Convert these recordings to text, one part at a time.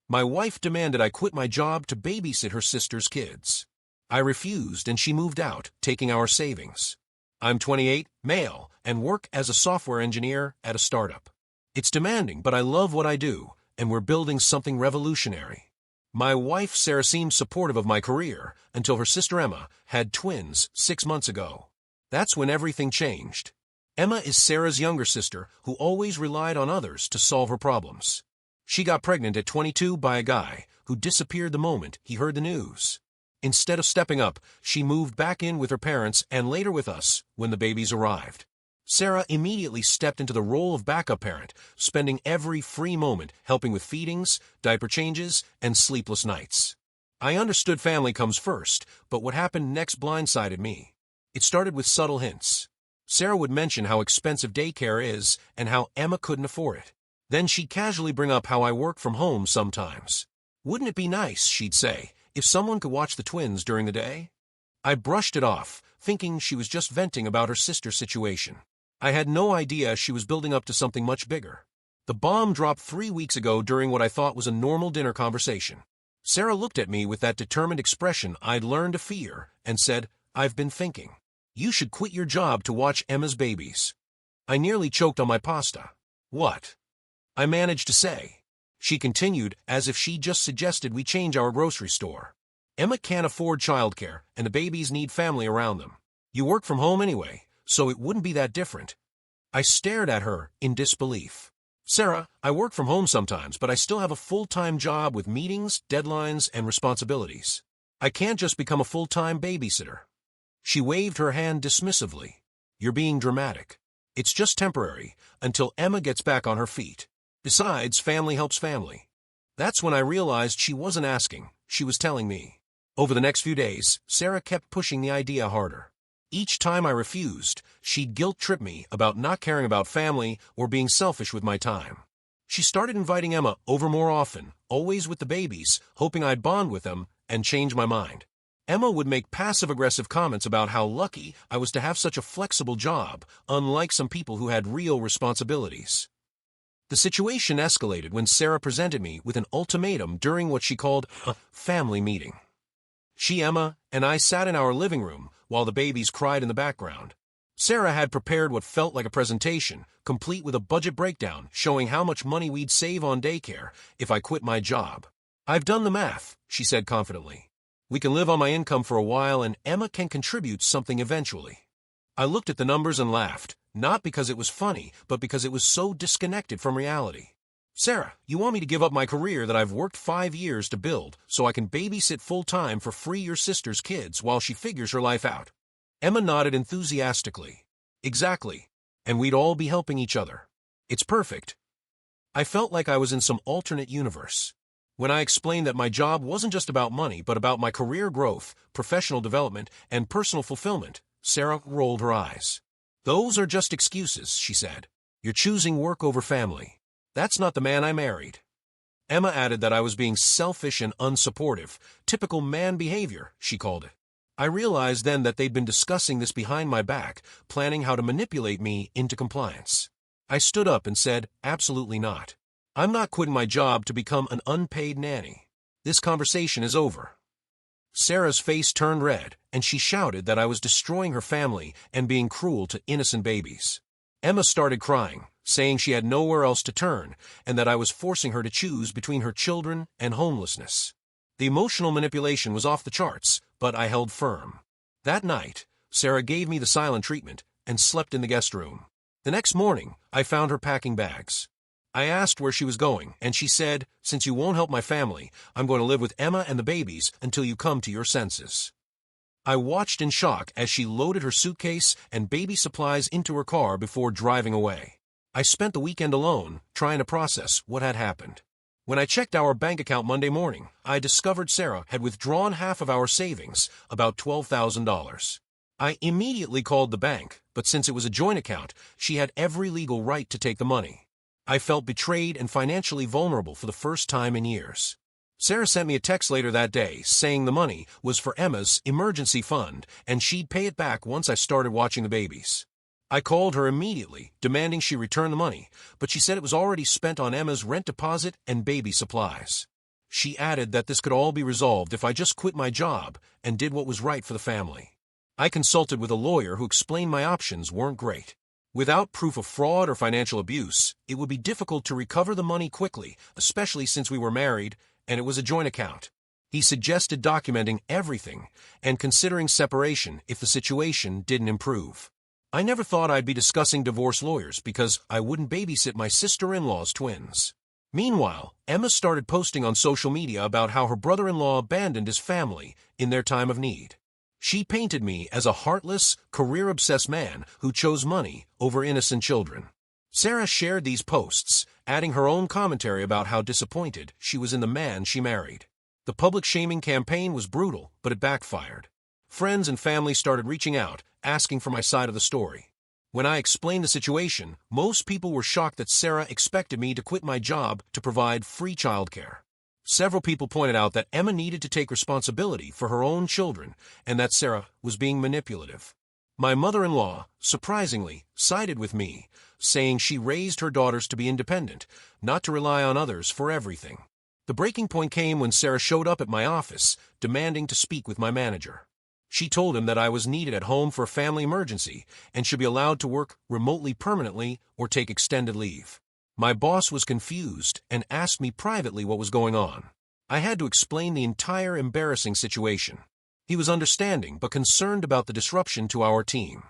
My wife demanded I quit my job to babysit her sister's kids. I refused and she moved out, taking our savings. I'm 28, male, and work as a software engineer at a startup. It's demanding, but I love what I do, and we're building something revolutionary. My wife, Sarah, seemed supportive of my career until her sister Emma had twins 6 months ago. That's when everything changed. Emma is Sarah's younger sister who always relied on others to solve her problems. She got pregnant at 22 by a guy who disappeared the moment he heard the news. Instead of stepping up, she moved back in with her parents and later with us when the babies arrived. Sarah immediately stepped into the role of backup parent, spending every free moment helping with feedings, diaper changes, and sleepless nights. I understood family comes first, but what happened next blindsided me. It started with subtle hints. Sarah would mention how expensive daycare is and how Emma couldn't afford it. Then she'd casually bring up how I work from home sometimes. Wouldn't it be nice, she'd say, if someone could watch the twins during the day? I brushed it off, thinking she was just venting about her sister's situation. I had no idea she was building up to something much bigger. The bomb dropped 3 weeks ago during what I thought was a normal dinner conversation. Sarah looked at me with that determined expression I'd learned to fear and said, "I've been thinking. You should quit your job to watch Emma's babies." I nearly choked on my pasta. "What?" I managed to say. She continued as if she just suggested we change our grocery store. "Emma can't afford childcare, and the babies need family around them. You work from home anyway, so it wouldn't be that different." I stared at her in disbelief. "Sarah, I work from home sometimes, but I still have a full-time job with meetings, deadlines, and responsibilities. I can't just become a full-time babysitter." She waved her hand dismissively. "You're being dramatic. It's just temporary, until Emma gets back on her feet. Besides, family helps family." That's when I realized she wasn't asking, she was telling me. Over the next few days, Sarah kept pushing the idea harder. Each time I refused, she'd guilt-trip me about not caring about family or being selfish with my time. She started inviting Emma over more often, always with the babies, hoping I'd bond with them and change my mind. Emma would make passive-aggressive comments about how lucky I was to have such a flexible job, unlike some people who had real responsibilities. The situation escalated when Sarah presented me with an ultimatum during what she called a family meeting. She, Emma, and I sat in our living room while the babies cried in the background. Sarah had prepared what felt like a presentation, complete with a budget breakdown showing how much money we'd save on daycare if I quit my job. "I've done the math," she said confidently. "We can live on my income for a while and Emma can contribute something eventually." I looked at the numbers and laughed, not because it was funny, but because it was so disconnected from reality. "Sarah, you want me to give up my career that I've worked 5 years to build so I can babysit full-time for free your sister's kids while she figures her life out?" Emma nodded enthusiastically. "Exactly. And we'd all be helping each other. It's perfect." I felt like I was in some alternate universe. When I explained that my job wasn't just about money, but about my career growth, professional development, and personal fulfillment, Sarah rolled her eyes. "Those are just excuses," she said. "You're choosing work over family. That's not the man I married." Emma added that I was being selfish and unsupportive, typical man behavior, she called it. I realized then that they'd been discussing this behind my back, planning how to manipulate me into compliance. I stood up and said, "Absolutely not. I'm not quitting my job to become an unpaid nanny. This conversation is over." Sarah's face turned red, and she shouted that I was destroying her family and being cruel to innocent babies. Emma started crying, saying she had nowhere else to turn, and that I was forcing her to choose between her children and homelessness. The emotional manipulation was off the charts, but I held firm. That night, Sarah gave me the silent treatment and slept in the guest room. The next morning, I found her packing bags. I asked where she was going, and she said, "Since you won't help my family, I'm going to live with Emma and the babies until you come to your senses." I watched in shock as she loaded her suitcase and baby supplies into her car before driving away. I spent the weekend alone, trying to process what had happened. When I checked our bank account Monday morning, I discovered Sarah had withdrawn half of our savings, about $12,000. I immediately called the bank, but since it was a joint account, she had every legal right to take the money. I felt betrayed and financially vulnerable for the first time in years. Sarah sent me a text later that day saying the money was for Emma's emergency fund and she'd pay it back once I started watching the babies. I called her immediately, demanding she return the money, but she said it was already spent on Emma's rent deposit and baby supplies. she added that this could all be resolved if I just quit my job and did what was right for the family. I consulted with a lawyer who explained my options weren't great. Without proof of fraud or financial abuse, it would be difficult to recover the money quickly, especially since we were married and it was a joint account. He suggested documenting everything and considering separation if the situation didn't improve. I never thought I'd be discussing divorce lawyers because I wouldn't babysit my sister-in-law's twins. Meanwhile, Emma started posting on social media about how her brother-in-law abandoned his family in their time of need. She painted me as a heartless, career-obsessed man who chose money over innocent children. Sarah shared these posts, adding her own commentary about how disappointed she was in the man she married. The public shaming campaign was brutal, but it backfired. Friends and family started reaching out, asking for my side of the story. When I explained the situation, most people were shocked that Sarah expected me to quit my job to provide free childcare. Several people pointed out that Emma needed to take responsibility for her own children and that Sarah was being manipulative. My mother-in-law, surprisingly, sided with me, saying she raised her daughters to be independent, not to rely on others for everything. The breaking point came when Sarah showed up at my office, demanding to speak with my manager. She told him that I was needed at home for a family emergency and should be allowed to work remotely permanently or take extended leave. My boss was confused and asked me privately what was going on. I had to explain the entire embarrassing situation. He was understanding but concerned about the disruption to our team.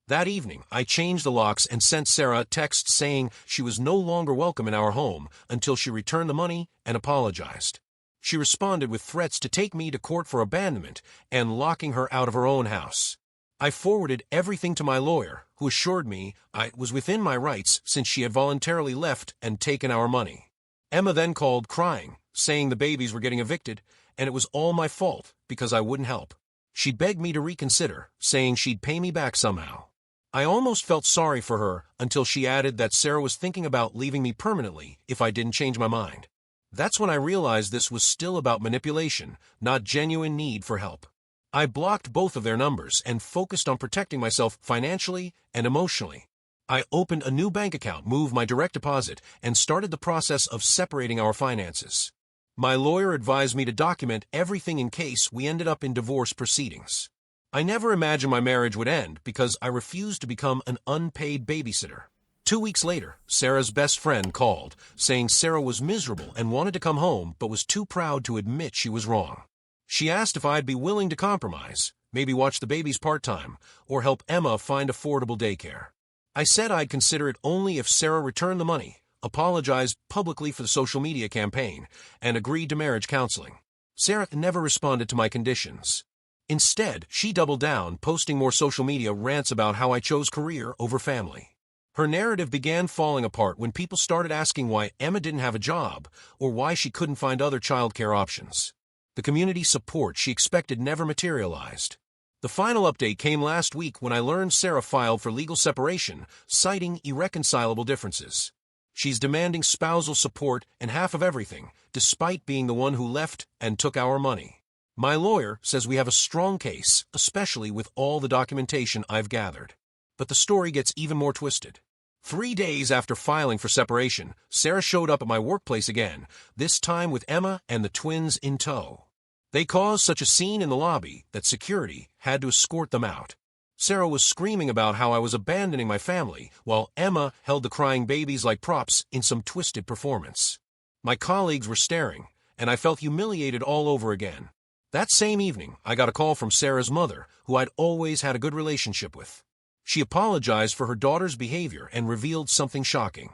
That evening, I changed the locks and sent Sarah a text saying she was no longer welcome in our home until she returned the money and apologized. She responded with threats to take me to court for abandonment and locking her out of her own house. I forwarded everything to my lawyer, who assured me I was within my rights since she had voluntarily left and taken our money. Emma then called crying, saying the babies were getting evicted, and it was all my fault because I wouldn't help. She begged me to reconsider, saying she'd pay me back somehow. I almost felt sorry for her until she added that Sarah was thinking about leaving me permanently if I didn't change my mind. That's when I realized this was still about manipulation, not genuine need for help. I blocked both of their numbers and focused on protecting myself financially and emotionally. I opened a new bank account, moved my direct deposit, and started the process of separating our finances. My lawyer advised me to document everything in case we ended up in divorce proceedings. I never imagined my marriage would end because I refused to become an unpaid babysitter. 2 weeks later, Sarah's best friend called, saying Sarah was miserable and wanted to come home but was too proud to admit she was wrong. She asked if I'd be willing to compromise, maybe watch the babies part-time, or help Emma find affordable daycare. I said I'd consider it only if Sarah returned the money, apologized publicly for the social media campaign, and agreed to marriage counseling. Sarah never responded to my conditions. Instead, she doubled down, posting more social media rants about how I chose career over family. Her narrative began falling apart when people started asking why Emma didn't have a job or why she couldn't find other childcare options. The community support she expected never materialized. The final update came last week when I learned Sarah filed for legal separation, citing irreconcilable differences. She's demanding spousal support and half of everything, despite being the one who left and took our money. My lawyer says we have a strong case, especially with all the documentation I've gathered. But the story gets even more twisted. 3 days after filing for separation, Sarah showed up at my workplace again, this time with Emma and the twins in tow. They caused such a scene in the lobby that security had to escort them out. Sarah was screaming about how I was abandoning my family, while Emma held the crying babies like props in some twisted performance. My colleagues were staring, and I felt humiliated all over again. That same evening, I got a call from Sarah's mother, who I'd always had a good relationship with. She apologized for her daughter's behavior and revealed something shocking.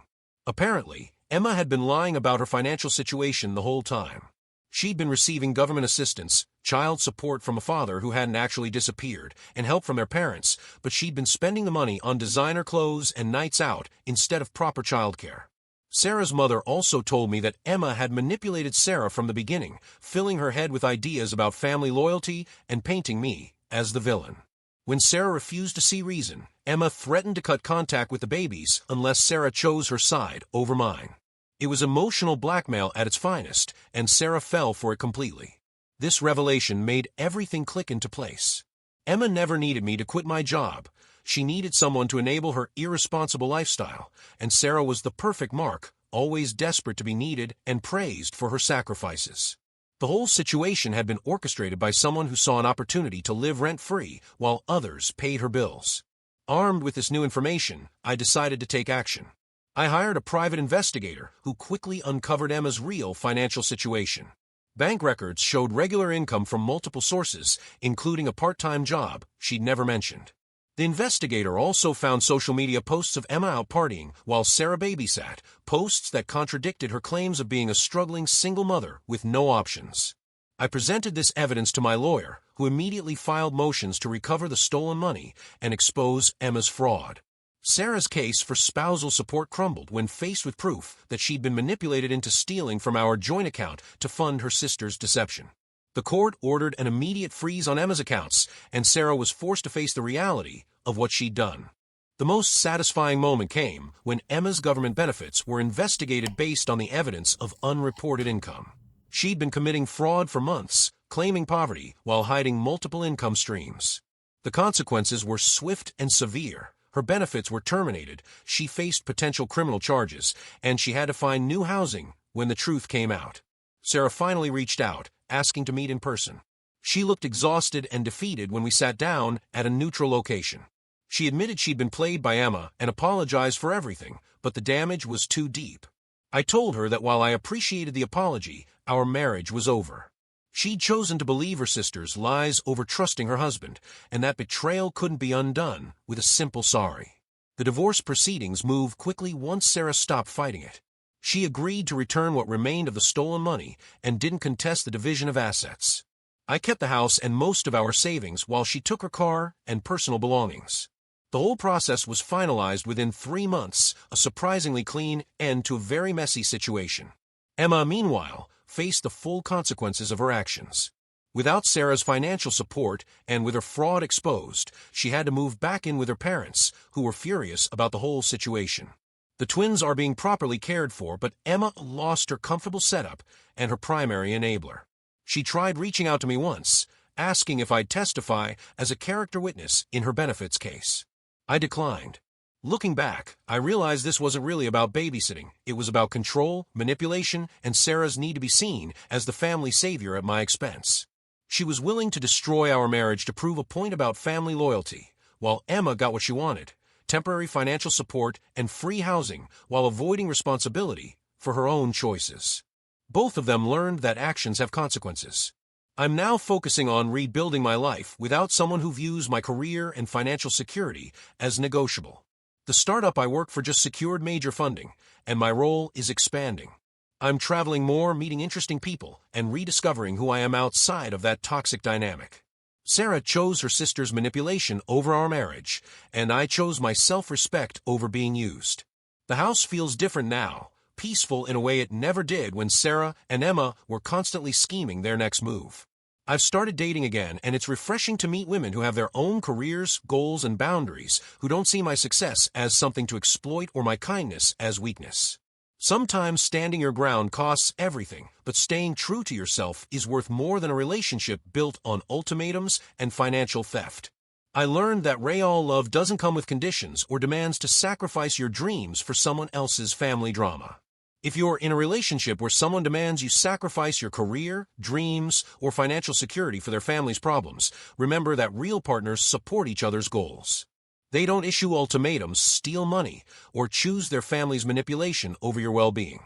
Apparently, Emma had been lying about her financial situation the whole time. She'd been receiving government assistance, child support from a father who hadn't actually disappeared, and help from their parents, but she'd been spending the money on designer clothes and nights out instead of proper childcare. Sarah's mother also told me that Emma had manipulated Sarah from the beginning, filling her head with ideas about family loyalty and painting me as the villain. When Sarah refused to see reason, Emma threatened to cut contact with the babies unless Sarah chose her side over mine. It was emotional blackmail at its finest, and Sarah fell for it completely. This revelation made everything click into place. Emma never needed me to quit my job. She needed someone to enable her irresponsible lifestyle, and Sarah was the perfect mark, always desperate to be needed and praised for her sacrifices. The whole situation had been orchestrated by someone who saw an opportunity to live rent-free while others paid her bills. Armed with this new information, I decided to take action. I hired a private investigator who quickly uncovered Emma's real financial situation. Bank records showed regular income from multiple sources, including a part-time job she'd never mentioned. The investigator also found social media posts of Emma out partying while Sarah babysat, posts that contradicted her claims of being a struggling single mother with no options. I presented this evidence to my lawyer, who immediately filed motions to recover the stolen money and expose Emma's fraud. Sarah's case for spousal support crumbled when faced with proof that she'd been manipulated into stealing from our joint account to fund her sister's deception. The court ordered an immediate freeze on Emma's accounts, and Sarah was forced to face the reality of what she'd done. The most satisfying moment came when Emma's government benefits were investigated based on the evidence of unreported income. She'd been committing fraud for months, claiming poverty while hiding multiple income streams. The consequences were swift and severe. Her benefits were terminated, she faced potential criminal charges, and she had to find new housing when the truth came out. Sarah finally reached out, asking to meet in person. She looked exhausted and defeated when we sat down at a neutral location. She admitted she'd been played by Emma and apologized for everything, but the damage was too deep. I told her that while I appreciated the apology, our marriage was over. She'd chosen to believe her sister's lies over trusting her husband, and that betrayal couldn't be undone with a simple sorry. The divorce proceedings moved quickly once Sarah stopped fighting it. She agreed to return what remained of the stolen money and didn't contest the division of assets. I kept the house and most of our savings while she took her car and personal belongings. The whole process was finalized within 3 months, a surprisingly clean end to a very messy situation. Emma, meanwhile, faced the full consequences of her actions. Without Sarah's financial support and with her fraud exposed, she had to move back in with her parents, who were furious about the whole situation. The twins are being properly cared for, but Emma lost her comfortable setup and her primary enabler. She tried reaching out to me once, asking if I'd testify as a character witness in her benefits case. I declined. Looking back, I realized this wasn't really about babysitting. It was about control, manipulation, and Sarah's need to be seen as the family savior at my expense. She was willing to destroy our marriage to prove a point about family loyalty, while Emma got what she wanted: temporary financial support and free housing, while avoiding responsibility for her own choices. Both of them learned that actions have consequences. I'm now focusing on rebuilding my life without someone who views my career and financial security as negotiable. The startup I work for just secured major funding, and my role is expanding. I'm traveling more, meeting interesting people, and rediscovering who I am outside of that toxic dynamic. Sarah chose her sister's manipulation over our marriage, and I chose my self-respect over being used. The house feels different now, peaceful in a way it never did when Sarah and Emma were constantly scheming their next move. I've started dating again, and it's refreshing to meet women who have their own careers, goals, and boundaries, who don't see my success as something to exploit or my kindness as weakness. Sometimes standing your ground costs everything, but staying true to yourself is worth more than a relationship built on ultimatums and financial theft. I learned that real love doesn't come with conditions or demands to sacrifice your dreams for someone else's family drama. If you're in a relationship where someone demands you sacrifice your career, dreams, or financial security for their family's problems, remember that real partners support each other's goals. They don't issue ultimatums, steal money, or choose their family's manipulation over your well-being.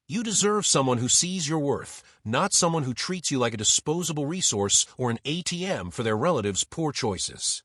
You deserve someone who sees your worth, not someone who treats you like a disposable resource or an ATM for their relatives' poor choices.